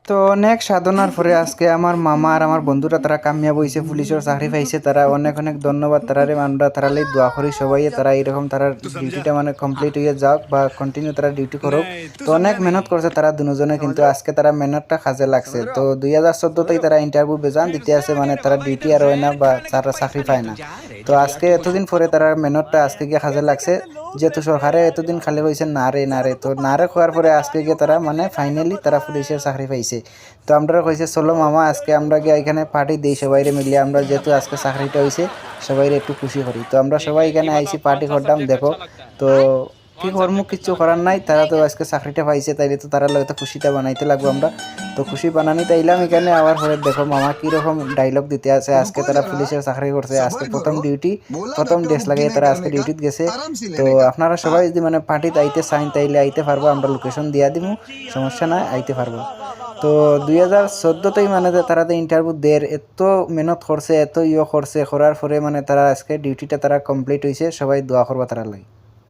তো অনেক সাধনার পরে আজকে আমার মামা আর আমার বন্ধুরা তারা কামিয়াব হইছে, পুলিশের চাকরি পাইছে। তারা অনেক অনেক ধন্যবাদ তারারে, আমরা তারালে দোয়া করি সবাই তারা এরকম তারা ডিউটিটা মানে কমপ্লিট হয়ে যাক বা কন্টিনিউ তারা ডিউটি করুক। তো অনেক মেহনত করছে তারা দুজনে, কিন্তু আজকে তারা মেহনতটা কাজে লাগছে। তো 2014তেই তারা ইন্টারভিউ বেজান দিতে আছে, মানে তারা ডিউটি আর হয় না বা তারা চাকরি পায় না। তো আজকে এতদিন পরে তারা মেহনতটা আজকে গিয়ে কাজে লাগছে, যেহেতু সরকারে এতদিন খালি হয়েছে না রে তো না রে খোয়ার পরে আজকে গিয়ে তারা মানে ফাইনালি তারা পুলিশের চাকরি পাইছে। তো আমরা কইছে চলো মামা আজকে আমরা গিয়ে এখানে পার্টি দিই সবাই মিলিয়ে, আমরা যেহেতু আজকে চাকরিটা হয়েছে সবাই একটু খুশি করি। তো আমরা সবাই এখানে আইসি পার্টি করলাম। দেখো তো কি কর্ম কিছু করার নাই, তারা তো আজকে চাকরিটা পাইছে, তাইলে তো তারা তো খুশিটা বানাইতে লাগবো আমরা। তো খুশি বানানি তাইলাম এখানে। আবার পরে দেখো মামা কিরকম ডায়লগ দিতে আছে। আজকে তারা পুলিশের চাকরি করছে, আজকে প্রথম ডিউটি, প্রথম ড্রেস লাগিয়ে তারা আজকে ডিউটিত গেছে। তো আপনারা সবাই যদি মানে পার্টিতে আইতে চাইন তাইলে আইতে পারবো, আমরা লোকেশন দিয়া দিব, সমস্যা নাই, আইতে পারবো। তো 2014তেই মানে তারা তো ইন্টারভিউ দেয়, এত মেহনত করছে, এত করছে, করার পরে মানে তারা আজকে ডিউটিটা তারা কমপ্লিট হয়েছে। সবাই দোয়া করবা তারা লাগে।